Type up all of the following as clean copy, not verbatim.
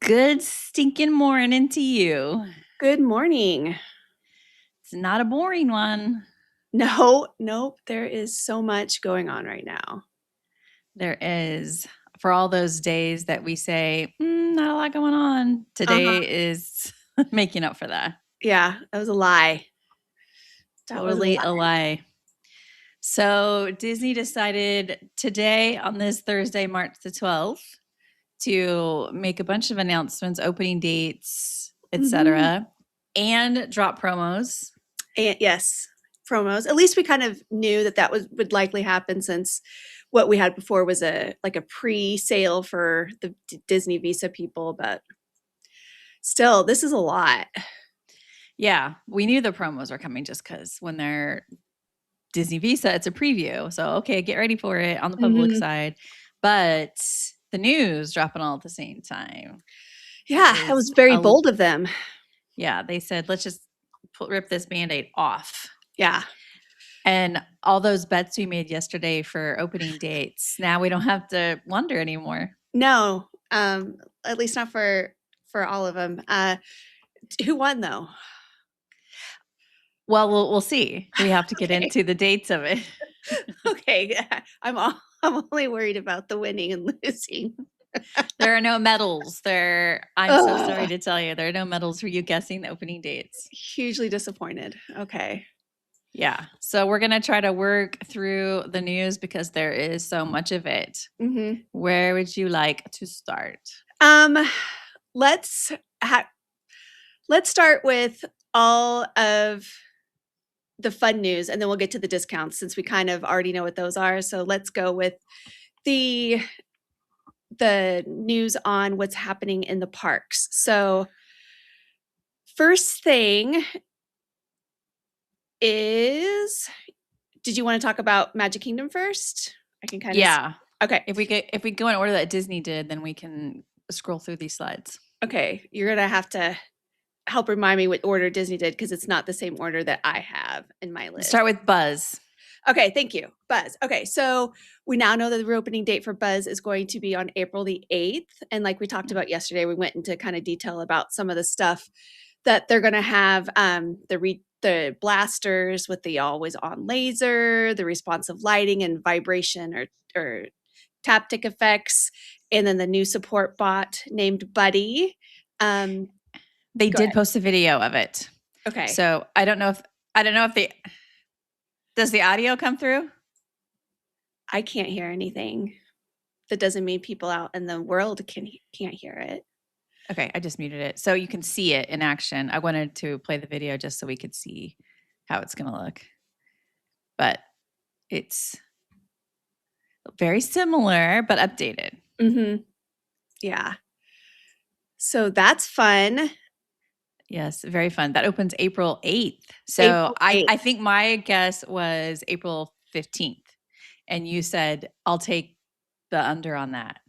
Good stinking morning to you. Good morning. It's not a boring one. No, nope, there is so much going on right now. There is, for all those days that we say, not a lot going on, Uh-huh. today is making up for that. Yeah, that was a lie. That was a Totally a lie. lie. So Disney decided today, on this Thursday, March the 12th, to make a bunch of announcements, opening dates, Mhm. etc., and drop promos. And yes, promos. At least we kind of knew that that would likely happen since what we had before was a pre-sale for the Disney Visa people, but still, this is a lot. Yeah, we knew the promos were coming just because when they're Disney Visa, it's a preview. So, okay, get ready for it on the public Mhm. side. But the news dropping all at the same time Yeah, that is was very a, bold of them. yeah, they said, let's just rip this band aid off. Yeah. And all those bets we made yesterday for opening dates, now we don't have to wonder anymore. No, at least not for all of them. Who won though? Well, we'll see. We have to get Okay. into the dates of it. Okay, yeah, I'm only worried about the winning and losing. There are no medals. I'm so sorry Ugh, to tell you, there are no medals for you guessing the opening dates. hugely disappointed. Okay. Yeah. So we're going to try to work through the news because there is so much of it. Mhm. Where would you like to start? Um, let's ha let's start with all of the fun news, and then we'll get to the discounts since we kind of already know what those are. So let's go with the the news on what's happening in the parks. So first thing is, did you wanna talk about Magic Kingdom first? I can kinda Yeah. okay. If we go in order that Disney did, then we can scroll through these slides. Okay, you're gonna have to help remind me what order Disney did because it's not the same order that I have in my list. Start with Buzz. Okay, thank you. Buzz. Okay, so we now know that the reopening date for Buzz is going to be on April the 8th. And like we talked about yesterday, we went into kind of detail about some of the stuff that they're gonna have, the blasters with the always on laser, the responsive lighting and vibration or taptic effects, and then the new support bot named Buddy. Um, They Go did ahead. post a video of it. Okay. So I don't know if the does the audio come through? I can't hear anything. That doesn't mean people out in the world can't hear it. Okay, I just muted it. So you can see it in action. I wanted to play the video just so we could see how it's going to look. But it's very similar but updated. Mhm. Yeah. So that's fun. Yes, very fun. That opens April 8th. So April 8th. I think my guess was April 15th. And you said, I'll take the under on that.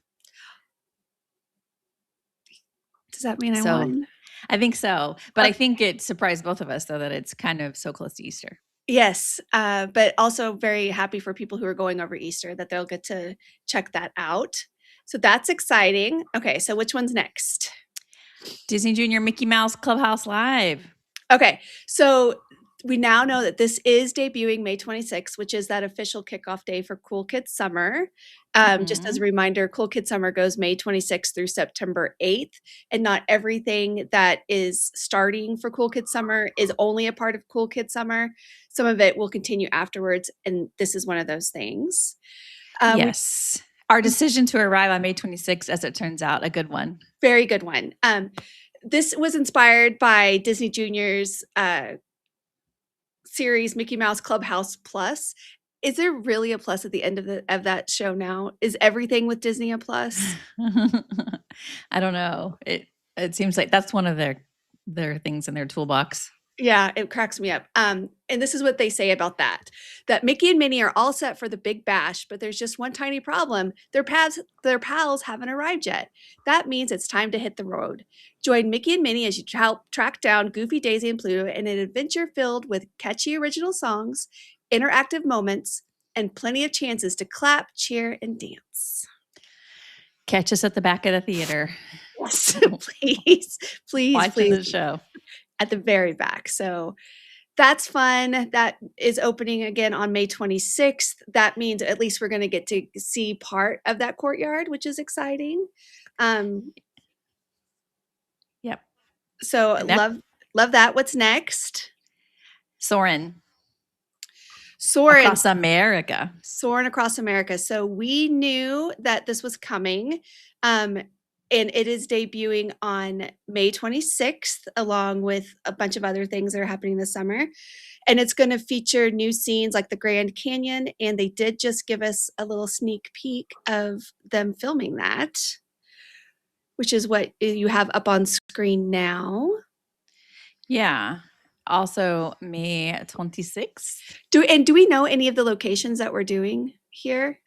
Does that mean I So won? I think so. But I Ok think it surprised both of us, though, that it's kind of so close to Easter. Yes, but also very happy for people who are going over Easter that they'll get to check that out. So that's exciting. Okay, so which one's next? Disney Junior Mickey Mouse Clubhouse Live. Okay, so we now know that this is debuting May 26th, which is that official kickoff day for Cool Kids Summer. Just as a Mhm. reminder, Cool Kids Summer goes May 26th through September 8th, and not everything that is starting for Cool Kids Summer is only a part of Cool Kids Summer. Some of it will continue afterwards, and this is one of those things. We Yes. Our decision to arrive on May 26th, as it turns out, a good one. very good one. This was inspired by Disney Junior's series Mickey Mouse Clubhouse Plus. Is there really a plus at the end of that show now? Is everything with Disney a plus? I don't know. It seems like that's one of their things in their toolbox. Yeah, it cracks me up. And this is what they say about that Mickey and Minnie are all set for the big bash, but there's just one tiny problem. Their pals haven't arrived yet. That means it's time to hit the road. Join Mickey and Minnie as you track down Goofy, Daisy, and Pluto in an adventure filled with catchy original songs, interactive moments, and plenty of chances to clap, cheer, and dance. Catch us at the back of the theater. Yes, please, please, Watching please, the show. at the very back. So that's fun. That is opening again on May 26th. That means at least we're going to get to see part of that courtyard, which is exciting. Yep. So And next, love that. What's next? Soarin' Soarin'. across America. Soarin' across America. So we knew that this was coming. And it is debuting on May 26th, along with a bunch of other things that are happening this summer. And it's going to feature new scenes like the Grand Canyon. And they did just give us a little sneak peek of them filming that, which is what you have up on screen now. Yeah. Also, May 26th. Do we know any of the locations that we're doing here?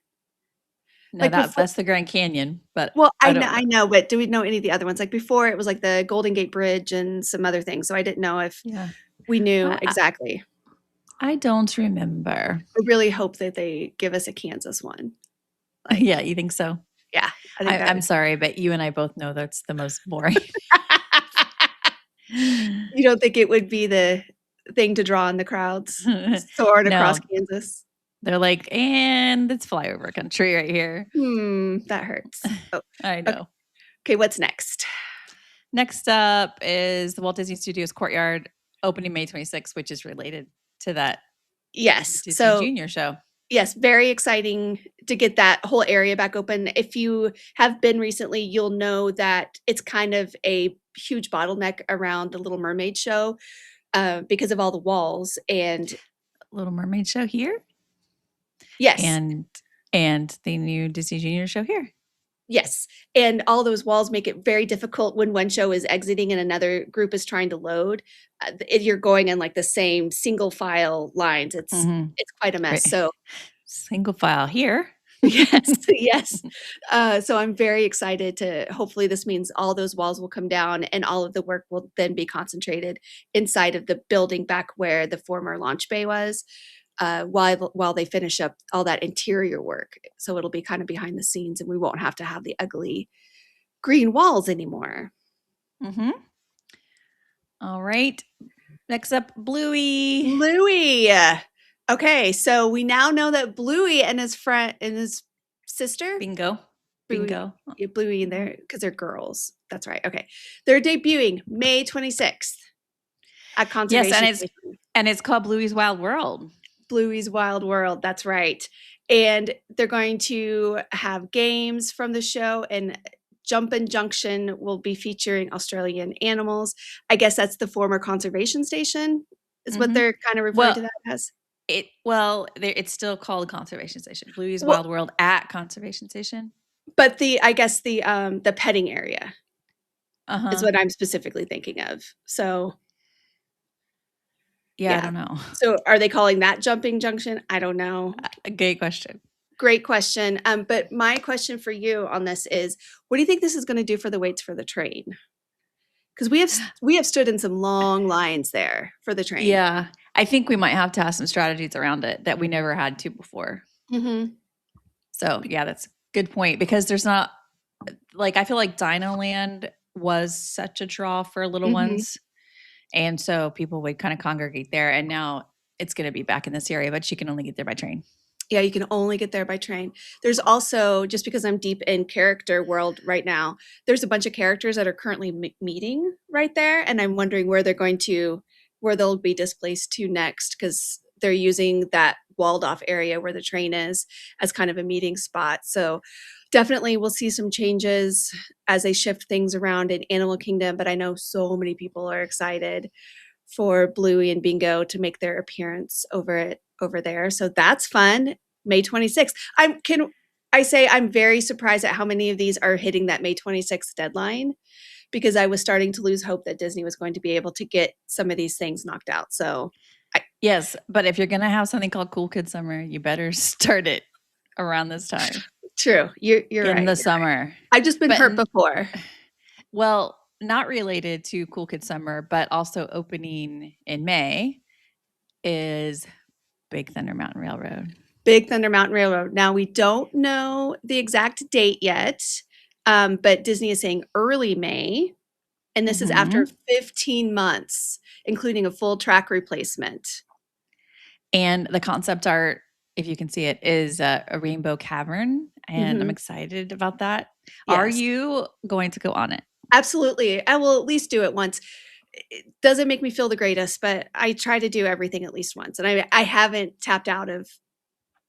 No, Like that's the Grand Canyon. But well, I don't I know, but do we know any of the other ones? Like before, it was like the Golden Gate Bridge and some other things. So I didn't know if we knew exactly. I don't remember. I really hope that they give us a Kansas one. Yeah, you think so? Yeah, I think I'm sorry, but you and I both know that's the most boring. You don't think it would be the thing to draw in the crowds? Soaring across Kansas. They're like, and it's flyover country right here. That hurts. Oh, I know. Okay, what's next? Next up is the Walt Disney Studios Courtyard opening May 26th, which is related to that. Yes. Disney So Junior show. Yes, very exciting to get that whole area back open. If you have been recently, you'll know that it's kind of a huge bottleneck around the Little Mermaid show because of all the walls and Little Mermaid show here. Yes. And the new Disney Junior show here. Yes. And all those walls make it very difficult when one show is exiting and another group is trying to load. You're going in like the same single file lines. It's quite a mess. Right. So single file here. Yes. So I'm very excited to hopefully this means all those walls will come down and all of the work will then be concentrated inside of the building back where the former launch bay was. While they finish up all that interior work. So it'll be kind of behind the scenes and we won't have to have the ugly green walls anymore. All right. Next up, Bluey. Bluey. Okay, so we now know that Bluey and his friend and his sister. Bingo. Yeah, Bluey in there because they're girls. That's right. Okay. They're debuting May 26th at Conservation Yes, and it's called Bluey's Wild World. Bluey's Wild World. That's right. And they're going to have games from the show and Jumpin' Junction will be featuring Australian animals. I guess that's the former conservation station is what they're kind of referring to that as. It's still called Conservation Station. Bluey's Wild World at Conservation Station. But I guess the petting area is what I'm specifically thinking of. So yeah, I don't know. So are they calling that Jumping Junction? I don't know. Great question. Great question. But my question for you on this is, what do you think this is going to do for the waits for the train? Because we have stood in some long lines there for the train. Yeah, I think we might have to have some strategies around it that we never had to before. So yeah, that's a good point because there's not like I feel like Dino Land was such a draw for little ones. And so people would kind of congregate there. And now it's going to be back in this area, but you can only get there by train. Yeah, you can only get there by train. There's also, just because I'm deep in character world right now, there's a bunch of characters that are currently meeting right there. And I'm wondering where they'll be displaced to next because they're using that walled off area where the train is as kind of a meeting spot. So definitely we'll see some changes as they shift things around in Animal Kingdom, but I know so many people are excited for Bluey and Bingo to make their appearance over there. So that's fun. May 26th. I'm very surprised at how many of these are hitting that May 26th deadline because I was starting to lose hope that Disney was going to be able to get some of these things knocked out. So yes, but if you're going to have something called Cool Kid Summer, you better start it around this time. True. You're right. In the summer. Right. I've just been hurt before. Well, not related to Cool Kid Summer, but also opening in May is Big Thunder Mountain Railroad. Big Thunder Mountain Railroad. Now, we don't know the exact date yet. But Disney is saying early May, and this is after Mhm. 15 months, including a full track replacement. And the concept art, if you can see it, is a rainbow cavern, and I'm Mhm. excited about that. Are Yes, you going to go on it? absolutely. I will at least do it once. It doesn't make me feel the greatest, but I try to do everything at least once, and I haven't tapped out of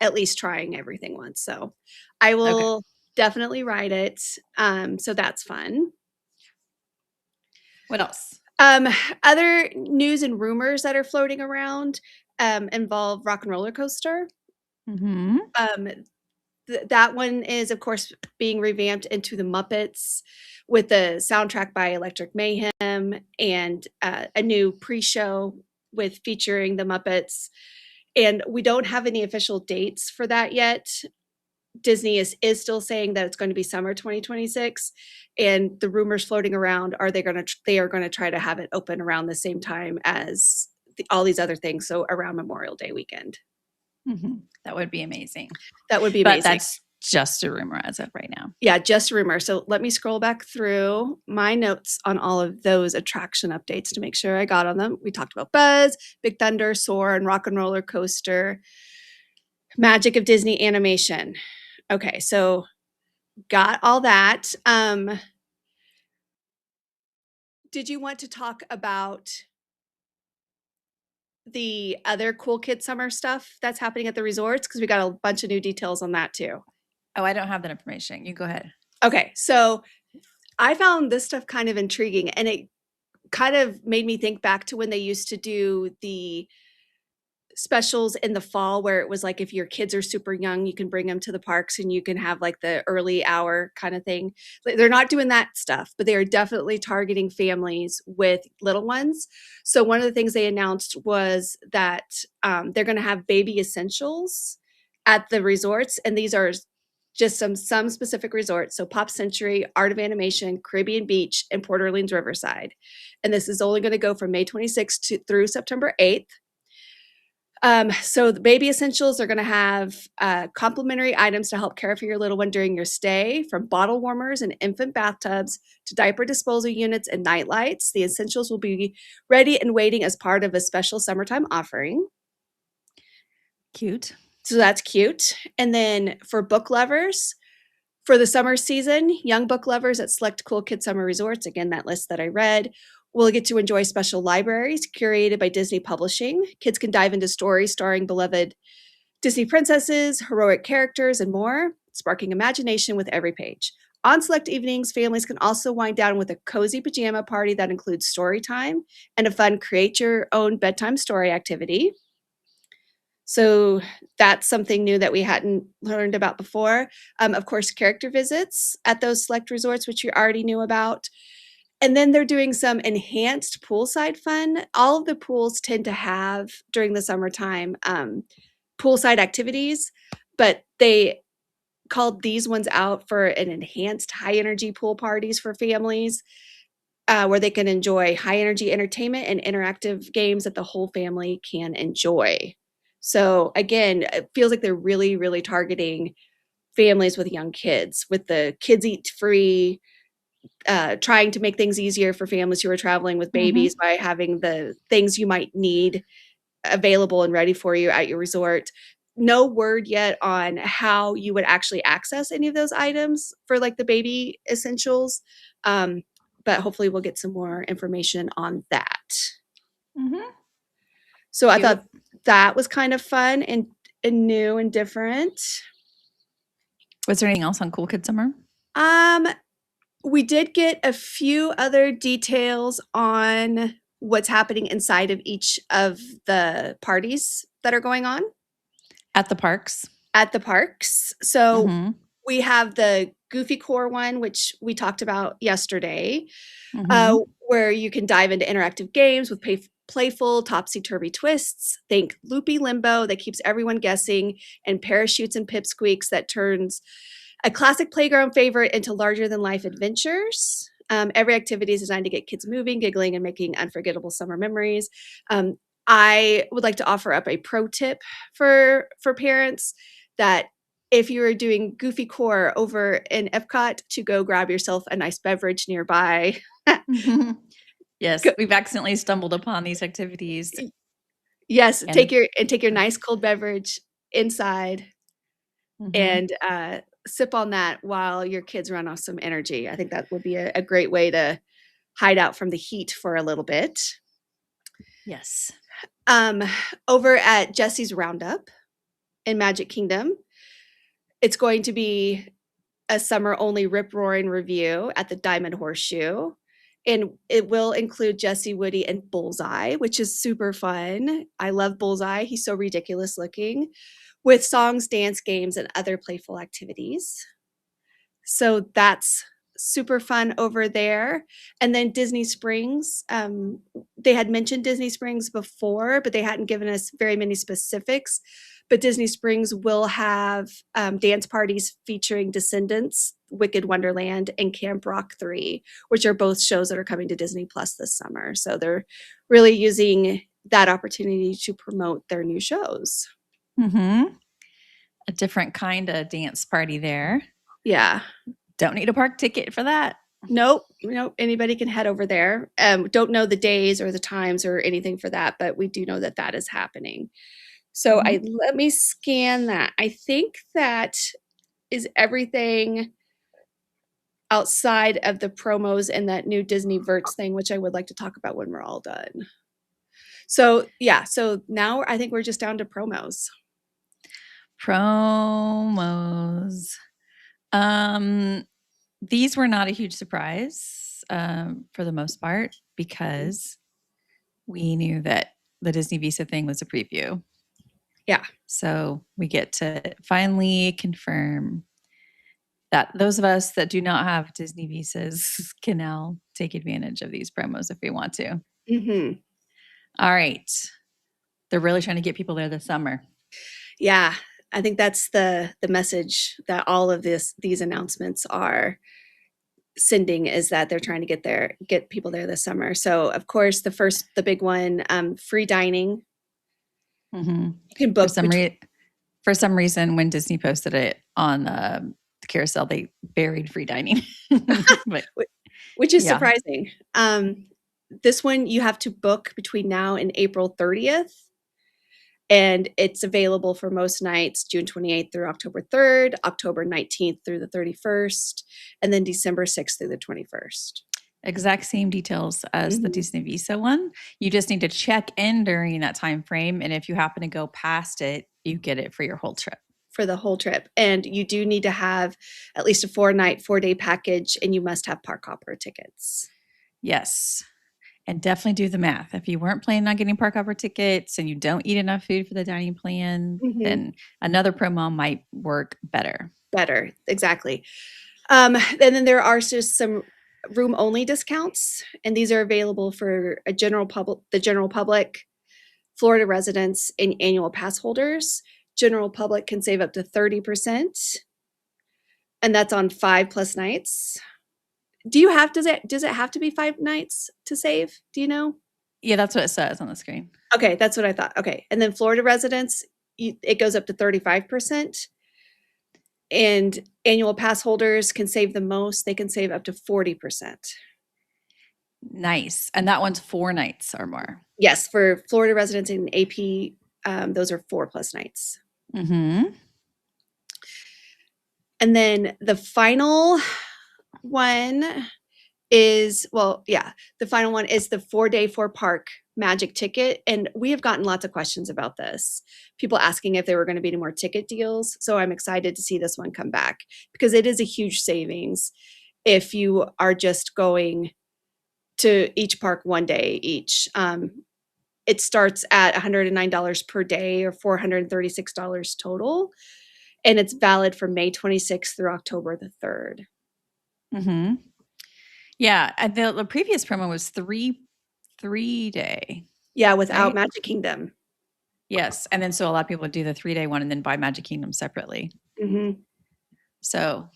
at least trying everything once, so I Okay. will definitely ride it, so that's fun. What else? Um, Other news and rumors that are floating around, involve Rock and Roller Coaster. Mhm. Um, that one is, of course, being revamped into the Muppets with the soundtrack by Electric Mayhem and a new pre-show with featuring the Muppets. And we don't have any official dates for that yet. Disney is still saying that it's going to be summer 2026, and the rumors floating around are they are going to try to have it open around the same time as all these other things, so around Memorial Day weekend. Mhm. That would be amazing. That would be But amazing. that's just a rumor as of right now. Yeah, just a rumor. So let me scroll back through my notes on all of those attraction updates to make sure I got on them. We talked about Buzz, Big Thunder, Soar, and Rock and Roller Coaster. Magic of Disney Animation. Okay, so got all that. Did you want to talk about the other cool kid summer stuff that's happening at the resorts? Because we got a bunch of new details on that too. Oh, I don't have that information. You go ahead. Okay, so I found this stuff kind of intriguing, and it kind of made me think back to when they used to do the specials in the fall where it was like if your kids are super young, you can bring them to the parks and you can have like the early hour kind of thing. They're not doing that stuff, but they are definitely targeting families with little ones. So one of the things they announced was that they're going to have baby essentials at the resorts, and these are just some specific resorts. So Pop Century, Art of Animation, Caribbean Beach, and Port Orleans Riverside. And this is only going to go from May 26th through September 8th. So the baby essentials are going to have complimentary items to help care for your little one during your stay, from bottle warmers and infant bathtubs to diaper disposal units and night lights. The essentials will be ready and waiting as part of a special summertime offering. Cute. So that's cute. And then for book lovers, for the summer season, young book lovers at select Cool Kid Summer Resorts, again, that list that I read, will get to enjoy special libraries curated by Disney Publishing. Kids can dive into stories starring beloved Disney princesses, heroic characters, and more, sparking imagination with every page. On select evenings, families can also wind down with a cozy pajama party that includes story time and a fun create your own bedtime story activity. So that's something new that we hadn't learned about before. Of course, character visits at those select resorts, which you already knew about. And then they're doing some enhanced poolside fun. All of the pools tend to have during the summertime poolside activities, but they called these ones out for an enhanced high energy pool parties for families where they can enjoy high energy entertainment and interactive games that the whole family can enjoy. So again, it feels like they're really, really targeting families with young kids with the kids eat free, trying to make things easier for families who are traveling with babies Mhm. by having the things you might need available and ready for you at your resort. No word yet on how you would actually access any of those items for like the baby essentials. Um, but hopefully we'll get some more information on that. Mhm. So I Cute. thought that was kind of fun and new and different. Was there anything else on Cool Kid Summer? Um, we did get a few other details on what's happening inside of each of the parties that are going on At the parks? at the parks. So Mhm. we have the Goofy Core one, which we talked about yesterday, Mhm. where you can dive into interactive games with playful topsy-turvy twists. Think Loopy Limbo that keeps everyone guessing, and Parachutes and Pipsqueaks that turns a classic playground favorite into larger-than-life adventures. Every activity is designed to get kids moving, giggling, and making unforgettable summer memories. I would like to offer up a pro tip for parents that if you're doing Goofy Core over in Epcot, to go grab yourself a nice beverage nearby. Yes, Go- we've accidentally stumbled upon these activities, yes, and take your nice cold beverage inside Mhm. and sip on that while your kids run off some energy. I think that would be a great way to hide out from the heat for a little bit. Yes. Um, over at Jesse's Roundup in Magic Kingdom, it's going to be a summer only rip roaring review at the Diamond Horseshoe. And it will include Jesse, Woody, and Bullseye, which is super fun. I love Bullseye. He's so ridiculous looking, with songs, dance, games, and other playful activities. So that's super fun over there. And then Disney Springs, they had mentioned Disney Springs before, but they hadn't given us very many specifics. But Disney Springs will have dance parties featuring Descendants, Wicked Wonderland, and Camp Rock 3, which are both shows that are coming to Disney Plus this summer. So they're really using that opportunity to promote their new shows. Mhm. A different kind of dance party there. Yeah. Don't need a park ticket for that. Nope, nope. Anybody can head over there. Don't know the days or the times or anything for that, but we do know that that is happening. So Mhm. let me scan that. I think that is everything outside of the promos and that new Disney Verts thing, which I would like to talk about when we're all done. So yeah, so now I think we're just down to promos. Promos. Um, these were not a huge surprise, for the most part, because we knew that the Disney Visa thing was a preview. Yeah. So we get to finally confirm that those of us that do not have Disney visas can now take advantage of these promos if we want to. Hmm. All right. They're really trying to get people there this summer. Yeah, I think that's the message that all of these announcements are sending, is that they're trying to get people there this summer. So of course the big one, free dining. Mhm. You can For book some for some reason, when Disney posted it on the carousel, they buried free dining. But which is yeah, surprising. This one you have to book between now and April 30th. And it's available for most nights, June 28th through October 3rd, October 19th through the 31st, and then December 6th through the 21st. exact same details as the Mhm. Disney Visa one. You just need to check in during that time frame, and if you happen to go past it, you get it for your whole trip. For the whole trip. And you do need to have at least a 4-night, 4-day package, and you must have park hopper tickets. Yes. And definitely do the math. If you weren't planning on getting park hopper tickets and you don't eat enough food for the dining plan, Mhm. then another promo might work better. Better, exactly. And then there are just some room only discounts, and these are available for the general public, Florida residents, and annual pass holders. General public can save up to 30%, and that's on 5+ nights. Does it have to be 5 nights to save? Do you know? Yeah, that's what it says on the screen. Okay, that's what I thought. Okay, and then Florida residents, it goes up to 35%, and annual pass holders can save the most. They can save up to 40%. Nice. And that one's 4 nights or more. Yes, for Florida residents in AP, those are 4+ nights. Mhm. And then the final one is, the final one is the 4-day 4-park magic ticket. And we have gotten lots of questions about this. People asking if there were going to be any more ticket deals. So I'm excited to see this one come back, because it is a huge savings if you are just going to each park one day each. It starts at $109 per day, or $436 total. And it's valid from May 26th through October the 3rd. Mhm. Yeah, and the previous promo was 3-day, Yeah, without right? Magic Kingdom. Yes, and then so a lot of people would do the 3-day one and then buy Magic Kingdom separately. Mhm. So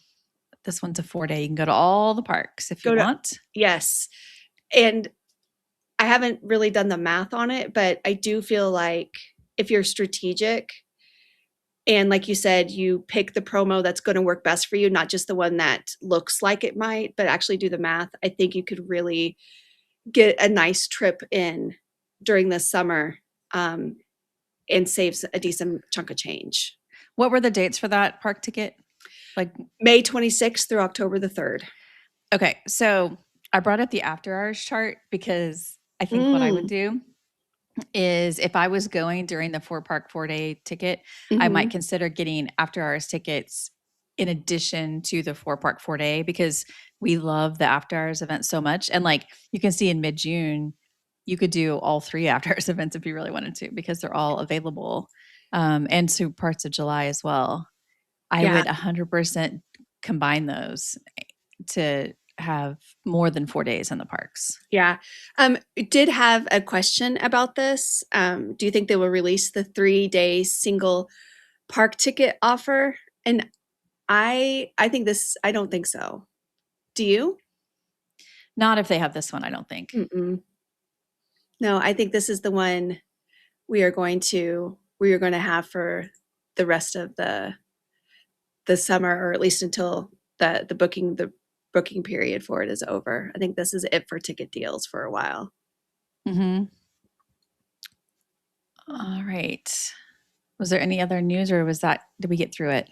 this one's a 4-day. You can go to all the parks if you want. Yes. And I haven't really done the math on it, but I do feel like if you're strategic, And like you said, you pick the promo that's going to work best for you, not just the one that looks like it might, but actually do the math. I think you could really get a nice trip in during the summer, and saves a decent chunk of change. What were the dates for that park ticket? Like, May 26th through October the 3rd. okay, so I brought up the after hours chart because I think what I would do is if I was going during the 4-park 4-day ticket, I might consider getting after hours tickets in addition to the 4-park 4-day because we love the after hours event so much. And like you can see in mid-June, you could do all 3 after hours events if you really wanted to because they're all available. And so parts of July as well. I Yeah. would 100% combine those to have more than 4 days in the parks. Yeah. Did have a question about this. Do you think they will release the 3-day single park ticket offer? And I think this, I don't think so. Do you? Not if they have this one, I don't think. Mm-mm. No, I think this is the one we are going to have for the rest of the summer, or at least until the booking period for it is over. I think this is it for ticket deals for a while. All right. Was there any other news or did we get through it?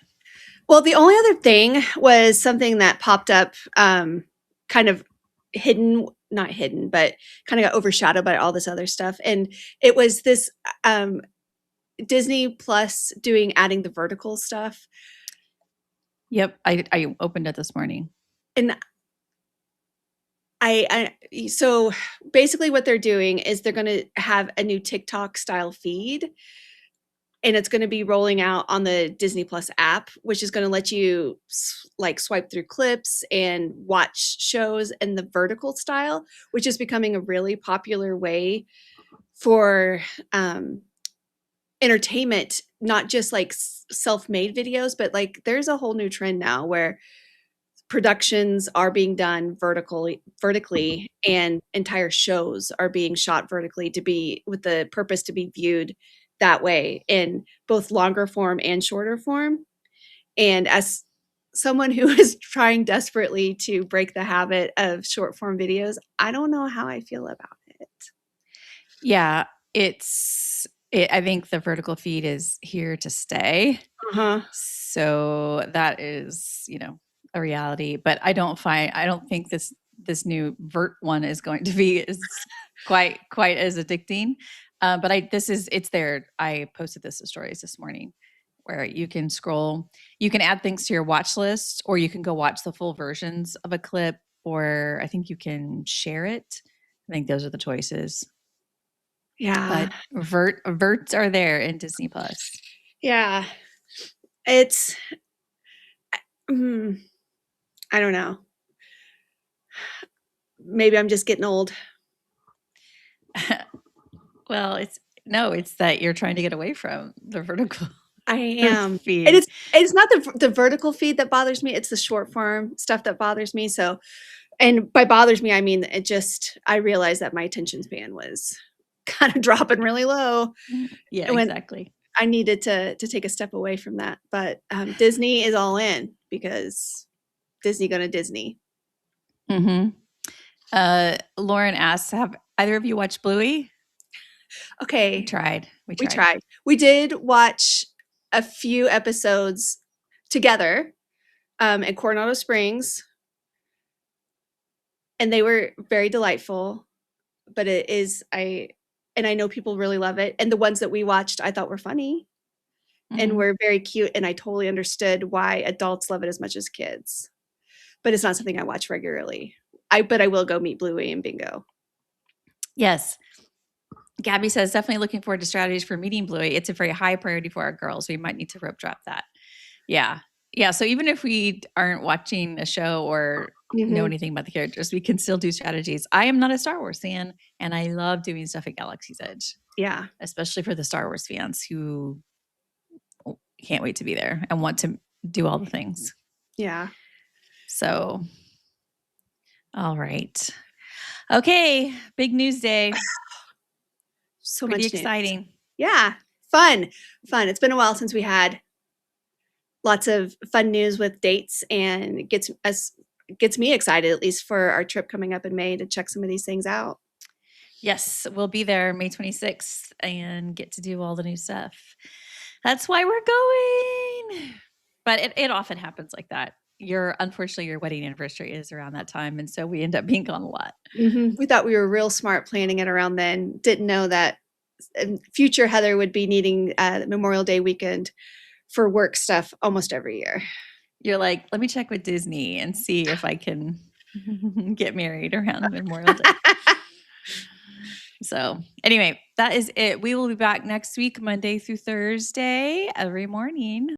Well, the only other thing was something that popped up, kind of hidden, not hidden, but kind of got overshadowed by all this other stuff. And it was this Disney Plus adding the vertical stuff. Yep. I opened it this morning. And so basically what they're doing is they're going to have a new TikTok style feed, and it's going to be rolling out on the Disney Plus app, which is going to let you like swipe through clips and watch shows in the vertical style, which is becoming a really popular way for entertainment, not just like self-made videos, but like there's a whole new trend now where productions are being done vertically, and entire shows are being shot vertically to be with the purpose to be viewed that way in both longer form and shorter form. And as someone who is trying desperately to break the habit of short form videos, I don't know how I feel about it. Yeah, I think the vertical feed is here to stay. So that is, a reality, but I don't think this new vert one is going to be as quite as addicting. But it's there. I posted this to stories this morning where you can scroll, you can add things to your watch list, or you can go watch the full versions of a clip, or I think you can share it. I think those are the choices. Yeah. But verts are there in Disney Plus. Yeah. It's, I don't know. Maybe I'm just getting old. Well, it's that you're trying to get away from the vertical. I am. feed. And it's not the vertical feed that bothers me. It's the short form stuff that bothers me. So, and by bothers me, I mean, I realized that my attention span was kind of dropping really low. Yeah, exactly. I needed to take a step away from that. But Disney is all in because Disney gonna Disney. Lauren asks, have either of you watched Bluey? Okay. We tried. We did watch a few episodes together at Coronado Springs, and they were very delightful. But I know people really love it, and the ones that we watched I thought were funny and were very cute, and I totally understood why adults love it as much as kids. But it's not something I watch regularly. But I will go meet Bluey and Bingo. Yes. Gabby says, definitely looking forward to strategies for meeting Bluey. It's a very high priority for our girls. We might need to rope drop that. Yeah. Yeah. So even if we aren't watching a show or know anything about the characters, we can still do strategies. I am not a Star Wars fan, and I love doing stuff at Galaxy's Edge. Yeah. Especially for the Star Wars fans who can't wait to be there and want to do all the things. Yeah. So, all right. Okay. Big news day. So pretty much exciting. News. Yeah. Fun. It's been a while since we had lots of fun news with dates, and gets me excited, at least for our trip coming up in May, to check some of these things out. Yes, we'll be there May 26th and get to do all the new stuff. That's why we're going. But it often happens like that. Unfortunately, your wedding anniversary is around that time, and so we end up being gone a lot. We thought we were real smart planning it around then. Didn't know that future Heather would be needing Memorial Day weekend for work stuff almost every year. You're like, let me check with Disney and see if I can get married around Memorial Day. So anyway, that is it. We will be back next week, Monday through Thursday, every morning.